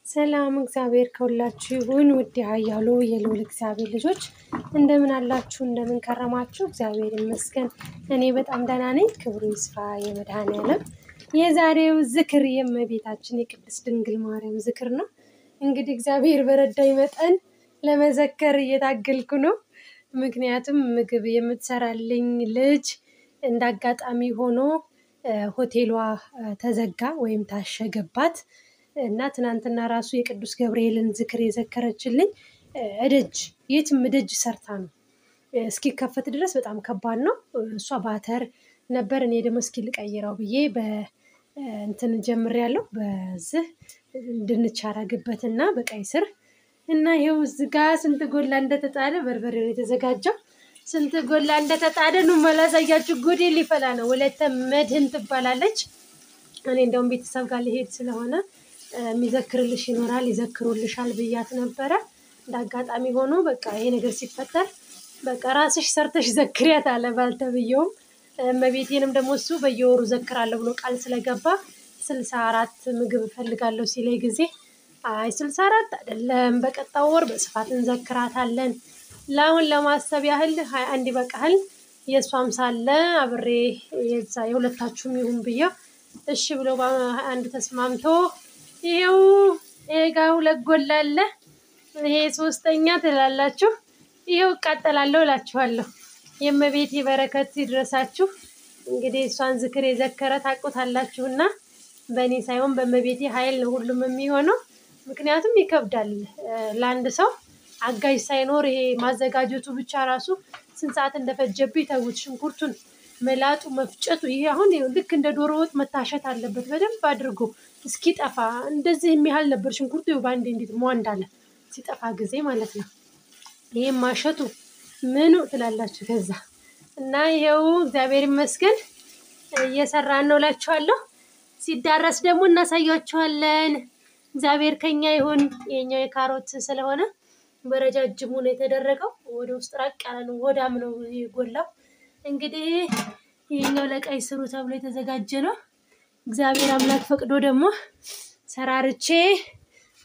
ሰላም እግዚአብሔር ከሁላችሁ ይሁን። ውድ ያያሉ የልዑል እግዚአብሔር ልጆች እንደምን አላችሁ? እንደምን ከረማችሁ? እግዚአብሔር ይመስገን እኔ በጣም ደህና ነኝ። ክብሩ ይስፋ የመድኃኔዓለም። የዛሬው ዝክር የእመቤታችን የቅድስት ድንግል ማርያም ዝክር ነው። እንግዲህ እግዚአብሔር በረዳኝ መጠን ለመዘከር እየታገልኩ ነው። ምክንያቱም ምግብ የምትሰራልኝ ልጅ እንዳጋጣሚ ሆኖ ሆቴሏ ተዘጋ ወይም ታሸገባት እና ትናንትና ራሱ የቅዱስ ገብርኤልን ዝክር የዘከረችልኝ እደጅ የትም እደጅ ሰርታ ነው። እስኪከፈት ድረስ በጣም ከባድ ነው። እሷ ባተር ነበር፣ እኔ ደግሞ እስኪ ልቀይረው ብዬ በእንትን ጀምሬያለሁ። በዚህ ድንች አረግበትና በቀይ ስር እና ይኸው እዚህ ጋር ስንት ጎላ እንደተጣደ በርበሬ ነው የተዘጋጀው። ስንት ጎላ እንደተጣደ ነው ማላሳያችሁ። ጉዴ ሊፈላ ነው። ወለተ መድህን ትባላለች። እኔ እንደውም ቤተሰብ ጋር ሊሄድ ስለሆነ የሚዘክርልሽ ይኖራል ይዘክሩልሻል ብያት ነበረ። እንዳጋጣሚ ሆኖ በቃ ይሄ ነገር ሲፈጠር በቃ ራስሽ ሰርተሽ ዘክሪያት አለ ባልተብየውም። እመቤቴንም ደግሞ እሱ በየወሩ ዘክራለሁ ብሎ ቃል ስለገባ 64 ምግብ እፈልጋለሁ ሲለኝ ጊዜ አይ 64 አይደለም በቀጣው ወር በስፋት እንዘክራታለን፣ ለአሁን ለማሰብ ያህል 21 ይበቃል፣ የእሷም ሳለ አብሬ የሁለታችሁም ይሁን ብዬው እሺ ብሎ በ21 ተስማምቶ ይሄው ኤጋ ሁለት ጎላ አለ። ይሄ ሶስተኛ ትላላችሁ። ይሄው እቃጠላለሁ እላችኋለሁ። የእመቤቴ በረከት ይድረሳችሁ። እንግዲህ እሷን ዝክር የዘከረ ታውቁታላችሁና በእኔ ሳይሆን በእመቤቴ ኃይል ነው ሁሉም የሚሆነው። ምክንያቱም ይከብዳል ለአንድ ሰው አጋዥ ሳይኖር ይሄ ማዘጋጀቱ ብቻ ራሱ ስንት ሰዓት እንደፈጀብኝ ተውት። ሽንኩርቱን መላጡ መፍጨቱ ይሄ አሁን ልክ እንደ ዶሮ ወጥ መታሸት አለበት በደንብ አድርጎ እስኪጠፋ። እንደዚህ የሚያህል ነበር ሽንኩርቱ ባንዴ እንዴት ሟ እንዳለ ሲጠፋ ጊዜ ማለት ነው። ይሄም ማሸቱ ምኑ ትላላችሁ ከዛ እና ይሄው እግዚአብሔር ይመስገን እየሰራን ነው እላችኋለሁ። ሲዳረስ ደግሞ እናሳያችኋለን። እግዚአብሔር ከኛ ይሁን። የኛው የካሮት ስለሆነ በረጃጅሙ ነው የተደረገው። ወደ ውስጥ ራቅ ያለ ነው፣ ወዳም ነው የጎላው። እንግዲህ ይሄኛው ለቀይ ስሩ ተብሎ የተዘጋጀ ነው። እግዚአብሔር አምላክ ፈቅዶ ደግሞ ሰራርቼ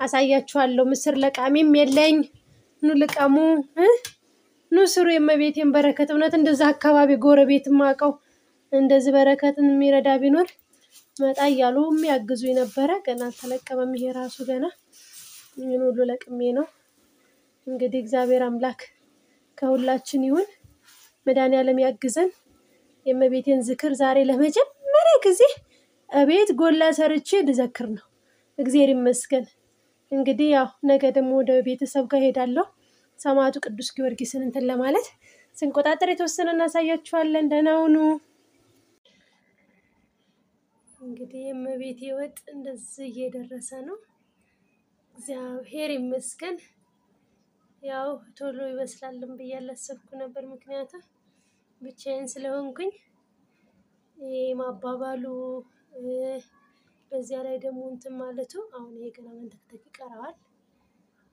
አሳያችኋለሁ። ምስር ለቃሚም የለኝ። ኑ ልቀሙ፣ ኑ ስሩ። የእመቤቴን በረከት እውነት እንደዛ አካባቢ ጎረቤት ማቀው እንደዚህ በረከትን የሚረዳ ቢኖር መጣ እያሉ የሚያግዙ ነበረ። ገና አልተለቀመም። ይሄ ራሱ ገና ምን ሁሉ ለቅሜ ነው። እንግዲህ እግዚአብሔር አምላክ ከሁላችን ይሁን። መድኃኔዓለም ያግዘን። የእመቤቴን ዝክር ዛሬ ለመጀመሪያ ጊዜ እቤት ጎላ ሰርቼ ልዘክር ነው። እግዚአብሔር ይመስገን። እንግዲህ ያው ነገ ደግሞ ወደ ቤተሰብ ጋር ሄዳለሁ። ሰማዕቱ ቅዱስ ጊዮርጊስን እንትን ለማለት ስንቆጣጠር የተወሰነ እናሳያችኋለን። ደህና ሁኑ። እንግዲህ የእመቤቴ ወጥ እንደዚህ እየደረሰ ነው። እግዚአብሔር ይመስገን። ያው ቶሎ ይበስላልም ብዬ አላሰብኩ ነበር፣ ምክንያቱም ብቻዬን ስለሆንኩኝ ይሄ ማባባሉ በዚያ ላይ ደግሞ እንትን ማለቱ አሁን ይሄ ገና መንተክተክ ይቀረዋል።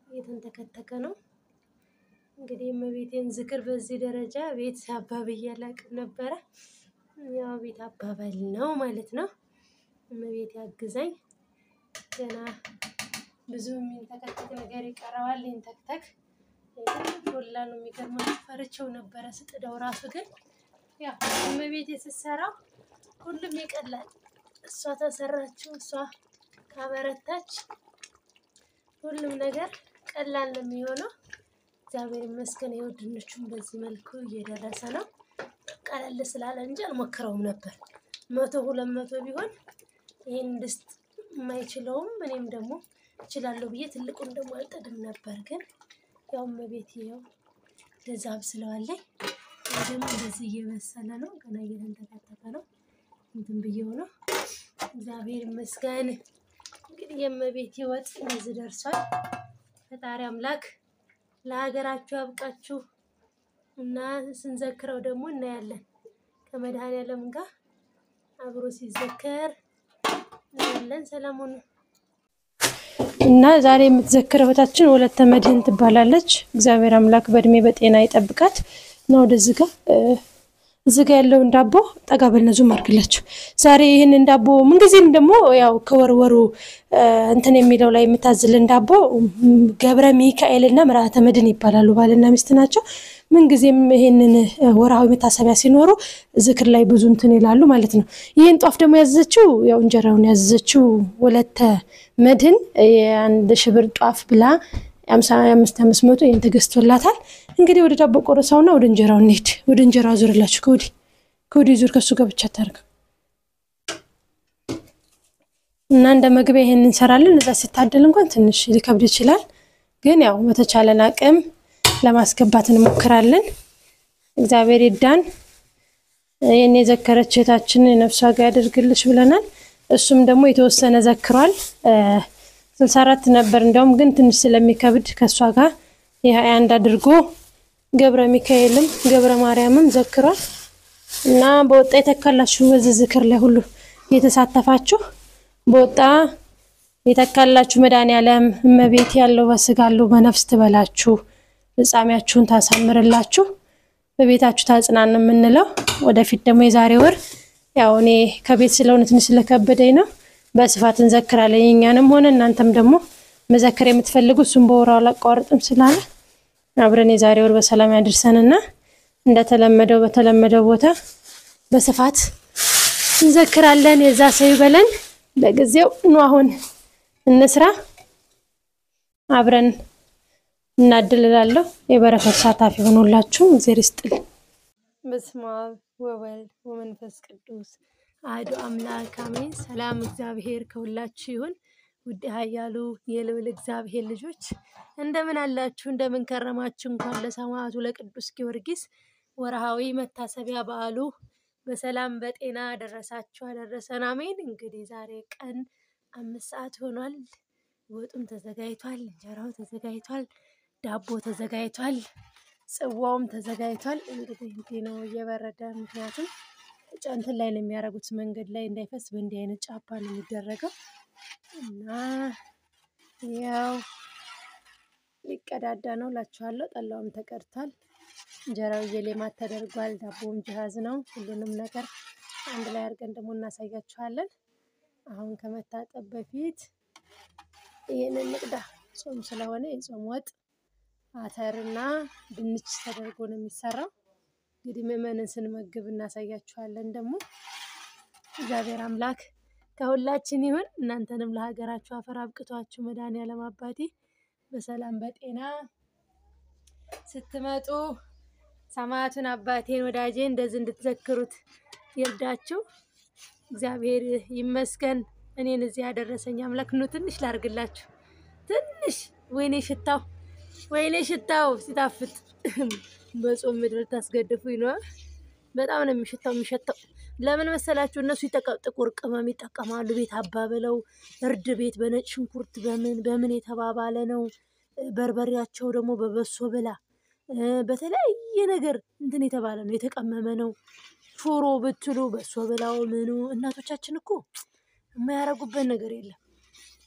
እየተንተከተከ ነው። እንግዲህ የእመቤቴን ዝክር በዚህ ደረጃ ቤት አባብዬ አላውቅም ነበረ። ያው ቤት አባባል ነው ማለት ነው። እመቤቴ አግዛኝ። ገና ብዙ የሚንተከተክ ነገር ይቀረዋል። ይንተክተክ ጎላ ነው። የሚገርመው ፈርቼው ነበረ ስጥደው ራሱ። ግን ያው እመቤቴ ስትሰራው ሁሉም ይቀላል። እሷ ተሰራችው፣ እሷ ካበረታች ሁሉም ነገር ቀላል ነው የሚሆነው። እግዚአብሔር ይመስገን። ይኸው ድንቹም በዚህ መልኩ እየደረሰ ነው። ቀለል ስላለ እንጂ አልሞክረውም ነበር። 100 200 ቢሆን ይሄን ድስት የማይችለውም እኔም ደግሞ እችላለሁ ብዬ ትልቁን ደግሞ አልጠድም ነበር። ግን ያው እመቤቴ ያው እንደዛ አብስለዋለች። ደግሞ እንደዚህ እየበሰለ ነው። ገና እየተንተከተከ ነው። እንትን ብዬው ነው። እግዚአብሔር ይመስገን። እንግዲህ የእመቤቴ ወጥ እንደዚህ ደርሷል። ፈጣሪ አምላክ ለሀገራችሁ ያብቃችሁ እና ስንዘክረው ደግሞ እናያለን። ከመድኃኔዓለም ጋር አብሮ ሲዘከር እናያለን። ሰላም ሁኑ። እና ዛሬ የምትዘክረው እህታችን ወለተ መድህን ትባላለች። እግዚአብሔር አምላክ በእድሜ በጤና ይጠብቃት። ነው ወደዚህ ጋር እዚህ ጋር ያለውን ዳቦ ጠጋ በልነዙ ማርክላችሁ ዛሬ ይሄንን ዳቦ ምን ጊዜም ደግሞ ያው ከወርወሩ እንትን የሚለው ላይ የምታዝልን ዳቦ ገብረ ሚካኤልና ምራተ መድን ይባላሉ ባልና ሚስት ናቸው ምን ጊዜም ይሄንን ወራዊ መታሰቢያ ሲኖሩ ዝክር ላይ ብዙ እንትን ይላሉ ማለት ነው ይሄን ጧፍ ደግሞ ያዘዘችው ያው እንጀራውን ያዘዘችው ወለተ መድን የአንድ ሽብር ጧፍ ብላ 5500 ይሄን ተገዝቶላታል እንግዲህ ወደ ዳቦ ቆረሳውና ወደ እንጀራው እንሂድ ወደ እንጀራው ዙርላችሁ ኮዲ ዙር ከሱ ጋር ብቻ ታርግ እና እንደ መግቢያ ይሄን እንሰራለን እዛ ሲታደል እንኳን ትንሽ ሊከብድ ይችላል ግን ያው በተቻለን አቅም ለማስገባት እንሞክራለን እግዚአብሔር ይዳን የኔ ዘከረችታችን ነፍሷ ጋር ያድርግልሽ ብለናል እሱም ደግሞ የተወሰነ ዘክሯል 64 ነበር እንደውም ግን ትንሽ ስለሚከብድ ከሷ ጋር የ21 አድርጎ ገብረ ሚካኤልም ገብረ ማርያምም ዘክሯል እና በወጣ የተካላችሁ በዚህ ዝክር ላይ ሁሉ የተሳተፋችሁ በወጣ የተካላችሁ መድኃኒዓለም እመቤት ያለው በስጋሉ በነፍስ ትበላችሁ ፍጻሜያችሁን ታሳምርላችሁ በቤታችሁ ታጽናኑ ምንለው ወደፊት ደግሞ የዛሬ ወር ያው እኔ ከቤት ስለሆነ ትንሽ ስለከበደኝ ነው በስፋት እንዘክራለን የኛንም ሆነ እናንተም ደግሞ መዘከር የምትፈልጉ እሱን በወራው አላቋርጥም ስላለ አብረን የዛሬ ወር በሰላም ያድርሰንና እንደተለመደው በተለመደው ቦታ በስፋት እንዘክራለን የዛ ሰው ይበለን ለጊዜው ነው አሁን እንስራ አብረን እናድልላለሁ የበረከት ሳታፊ ሆኖላችሁ እግዚአብሔር ይስጥል በስመ አብ ወወልድ ወመንፈስ ቅዱስ አሐዱ አምላክ አሜን ሰላም እግዚአብሔር ከሁላችሁ ይሁን ውድ ኃያሉ የልዑል እግዚአብሔር ልጆች እንደምን አላችሁ እንደምን ከረማችሁ እንኳን ለሰማዕቱ ለቅዱስ ጊዮርጊስ ወርሃዊ መታሰቢያ በዓሉ በሰላም በጤና ደረሳችሁ አደረሰን አሜን እንግዲህ ዛሬ ቀን 5 ሰዓት ሆኗል ወጡም ተዘጋጅቷል እንጀራው ተዘጋጅቷል ዳቦ ተዘጋጅቷል ጽዋውም ተዘጋጅቷል እንግዲህ ነው እየበረደ ምክንያቱም ጫንተን ላይ ነው የሚያረጉት መንገድ ላይ እንዳይፈስ በእንዲህ አይነት ጫፓ ነው የሚደረገው እና ያው ሊቀዳዳ ነው ላችኋለሁ ጠላውም ተቀርቷል እንጀራው የሌማት ተደርጓል ዳቦም ጀሃዝ ነው ሁሉንም ነገር አንድ ላይ አድርገን ደግሞ እናሳያችኋለን አሁን ከመታጠብ በፊት ይሄንን ንቅዳ ጾም ስለሆነ የጾም ወጥ አተርና ድንች ተደርጎ ነው የሚሰራው እንግዲህ መመንን ስንመግብ እናሳያችኋለን ደግሞ እግዚአብሔር አምላክ ከሁላችን ይሁን እናንተንም ለሀገራችሁ አፈር አብቅቷችሁ መድኃኒዓለም አባቴ በሰላም በጤና ስትመጡ ሰማዕቱን አባቴን ወዳጄን እንደዚህ እንድትዘክሩት ይርዳችሁ እግዚአብሔር ይመስገን እኔን እዚህ ያደረሰኝ አምላክ ነው ትንሽ ላርግላችሁ ትንሽ ወይኔ ሽታው ሲጣፍጥ በጾም ምድር ታስገድፉኝ ነው በጣም ነው የሚሸተው ለምን መሰላችሁ እነሱ ጥቁር ቅመም ይጠቀማሉ ቤት አባበለው እርድ ቤት በነጭ ሽንኩርት በምን የተባባለ ነው በርበሬያቸው ደግሞ በበሶ ብላ በተለያየ ነገር እንትን የተባለ ነው የተቀመመ ነው ሹሮ ብትሉ በሶ ብላው ምኑ እናቶቻችን እኮ የማያረጉበት ነገር የለም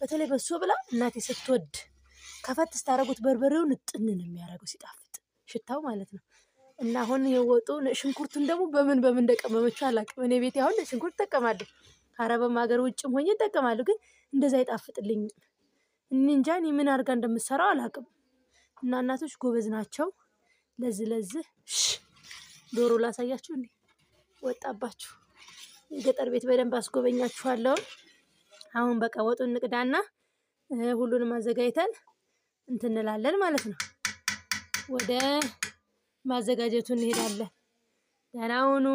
በተለይ በሶ ብላ እናቴ ስትወድ ከፈት ስታረጉት በርበሬውን ጥንን የሚያረጉ ሲጣፍጥ ሽታው ማለት ነው እና አሁን የወጡ ሽንኩርቱን ደግሞ በምን እንደቀመመችው አላቅም እኔ ቤት ያሁን ሽንኩርት ተቀማለሁ አረበም ሀገር ውጭም ሆኜ ተቀማለሁ ግን እንደዛ ይጣፍጥልኝ እንጃን ምን አርጋ እንደምሰራው አላቅም እና እናቶች ጎበዝ ናቸው ለዚህ ዶሮ ላሳያችሁ እንዴ ወጣባችሁ የገጠር ቤት በደንብ አስጎበኛችኋለሁ አሁን በቃ ወጡን ንቅዳና ሁሉንም አዘጋጅተን እንትንላለን ማለት ነው ወደ ማዘጋጀቱ እንሄዳለን ደህና ሁኑ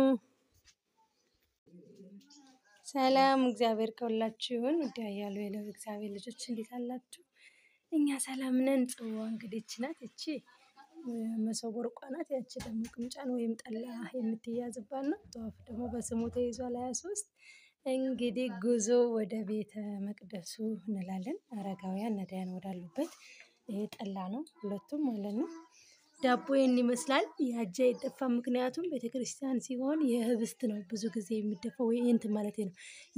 ሰላም እግዚአብሔር ከሁላችሁ ይሁን ውድ ኃያሉ የልዑል እግዚአብሔር ልጆች እንዴት አላችሁ እኛ ሰላም ነን ጽዋ እንግዲህ ናት እቺ መሶብ ወርቋ ናት ያቺ ደግሞ ቅምጫን ወይም ጠላ የምትያዝባት ነው ጧፍ ደግሞ በስሙ ተይዟል 23 እንግዲህ ጉዞ ወደ ቤተ መቅደሱ እንላለን አረጋውያን ነዳያን ወዳሉበት ይሄ ጠላ ነው ሁለቱም ማለት ነው ዳቦዬን ይመስላል ያጃ ይደፋ ምክንያቱም ቤተክርስቲያን ሲሆን የህብስት ነው ብዙ ጊዜ የሚደፋው እንትን ማለት ነው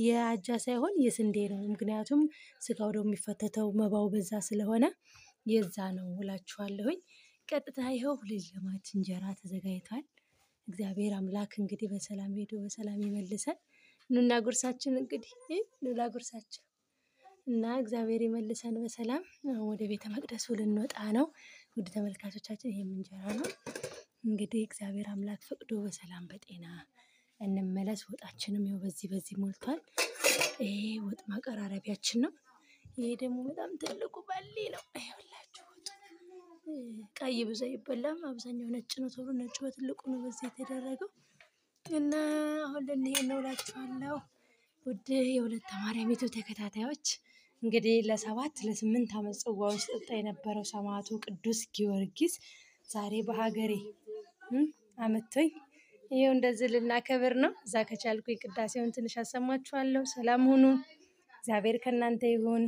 የአጃ ሳይሆን የስንዴ ነው ምክንያቱም ስጋው ደግሞ የሚፈተተው መባው በዛ ስለሆነ የዛ ነው እላችኋለሁኝ ቀጥታ ይሄው ለማት እንጀራ ተዘጋጅቷል እግዚአብሔር አምላክ እንግዲህ በሰላም ሄዶ በሰላም ይመልሰን። ኑና ጉርሳችን እንግዲህ ኑላ ጉርሳችን እና እግዚአብሔር ይመልሰን በሰላም። ወደ ቤተ መቅደሱ ልንወጣ ነው። ውድ ተመልካቾቻችን ይሄም እንጀራ ነው እንግዲህ እግዚአብሔር አምላክ ፈቅዶ በሰላም በጤና እንመለስ። ወጣችንም ይኸው በዚህ ሞልቷል። ይሄ ወጥ ማቀራረቢያችን ነው። ይሄ ደግሞ በጣም ትልቁ ባሊ ነው። ይኸውላችሁ ወጡ ቀይ ብዙ አይበላም፣ አብዛኛው ነጭ ነው። ተብሎ ነጭ በትልቁ ነው በዚህ የተደረገው እና አሁን ልንሄድ ነው እላችኋለሁ። ውድ የወለተ ማርያም ዩቲዩብ ተከታታዮች እንግዲህ ለ7-8 ዓመት ጽዋ ውስጥ ጠጣ የነበረው ሰማዕቱ ቅዱስ ጊዮርጊስ ዛሬ በሀገሬ አመቶኝ ይኸው እንደዚህ ልናከብር ነው። እዛ ከቻልኩኝ ቅዳሴውን ትንሽ አሰማችኋለሁ። ሰላም ሁኑ። እግዚአብሔር ከእናንተ ይሁን።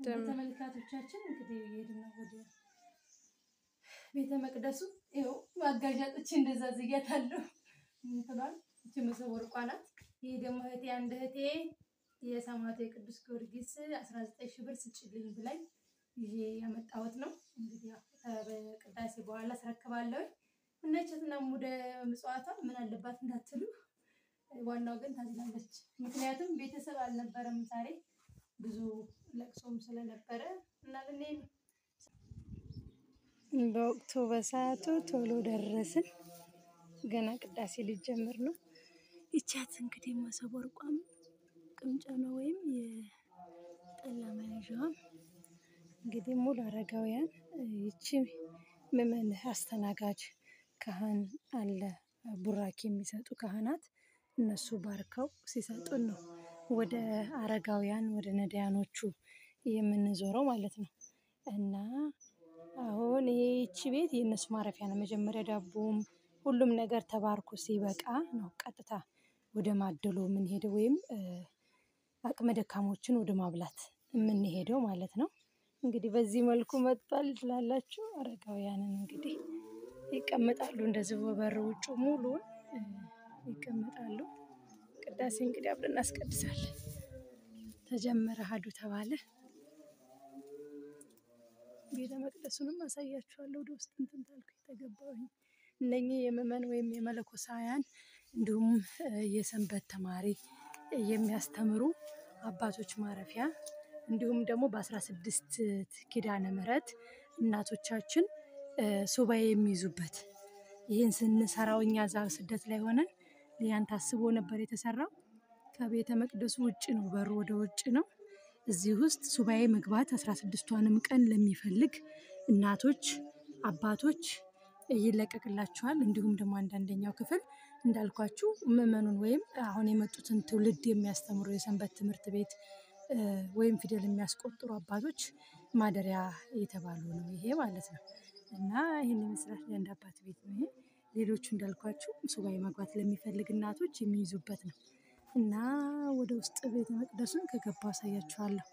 ተመልካቾቻችን እንግዲህ እየሄድን ነው ወደ ቤተ መቅደሱ። ይኸው አጋዥ አጥቼ እንደዛ ዝያታለሁ እንትሏል። እቺ መሶበ ወርቋ ናት። ይሄ ደግሞ እህቴ አንድ እህቴ የሰማዕቱ የቅዱስ ጊዮርጊስ 19 ሺህ ብር ስጭልኝ ብላኝ ይሄ ያመጣሁት ነው። እንግዲህ ያው ከቅዳሴ በኋላ አስረክባለሁ። እነቸትና ሙደ ምጽዋቷ ምን አለባት እንዳትሉ፣ ዋናው ግን ታዝናለች። ምክንያቱም ቤተሰብ አልነበረም ዛሬ ብዙ ለቅሶም ስለነበረ እና ለኔ በወቅቱ በሰዓቱ ቶሎ ደረስን። ገና ቅዳሴ ሊጀምር ነው። ይቻት እንግዲህ መሶበ ወርቋም ቅምጫ ነው ወይም የጠላ መያዣዋ እንግዲህ ሙሉ አረጋውያን ይቺ ምዕመን አስተናጋጅ ካህን አለ፣ ቡራኬ የሚሰጡ ካህናት እነሱ ባርከው ሲሰጡን ነው ወደ አረጋውያን ወደ ነዳያኖቹ የምንዞረው ማለት ነው። እና አሁን ይቺ ቤት የእነሱ ማረፊያ ነው። መጀመሪያ ዳቦም ሁሉም ነገር ተባርኮ ሲበቃ ነው ቀጥታ ወደ ማደሎ የምንሄደው ወይም አቅመ ደካሞችን ወደ ማብላት የምንሄደው ማለት ነው። እንግዲህ በዚህ መልኩ መጥቷል ትላላችሁ። አረጋውያንን እንግዲህ ይቀመጣሉ እንደዚህ በበር ውጭ ሙሉን ይቀመጣሉ። ቅዳሴ እንግዲህ አብረን እናስቀድሳለን። ተጀመረ ሀዱ ተባለ። ቤተ መቅደሱንም አሳያችኋለሁ። ወደ ውስጥ እንትን ታልኩኝ ተገባሁኝ። እነኚህ የምዕመን ወይም የመለኮሳውያን እንዲሁም የሰንበት ተማሪ የሚያስተምሩ አባቶች ማረፊያ እንዲሁም ደግሞ በ16 ኪዳነ ምህረት እናቶቻችን ሱባኤ የሚይዙበት ይህን ስንሰራው እኛ እዛ ስደት ላይ ሆነን ያን ታስቦ ነበር የተሰራው። ከቤተ መቅደሱ ውጭ ነው፣ በሩ ወደ ውጭ ነው። እዚህ ውስጥ ሱባኤ መግባት 16ቷንም ቀን ለሚፈልግ እናቶች አባቶች ይለቀቅላቸዋል። እንዲሁም ደግሞ አንዳንደኛው ክፍል እንዳልኳችሁ ምዕመኑን ወይም አሁን የመጡትን ትውልድ የሚያስተምሩ የሰንበት ትምህርት ቤት ወይም ፊደል የሚያስቆጥሩ አባቶች ማደሪያ የተባሉ ነው ይሄ ማለት ነው። እና ይሄን ይመስላል የአንድ አባት ቤት ነው ይሄ። ሌሎቹ እንዳልኳችሁ ሱባኤ መግባት ለሚፈልግ እናቶች የሚይዙበት ነው። እና ወደ ውስጥ ቤተ መቅደሱን ከገባሁ አሳያችኋለሁ።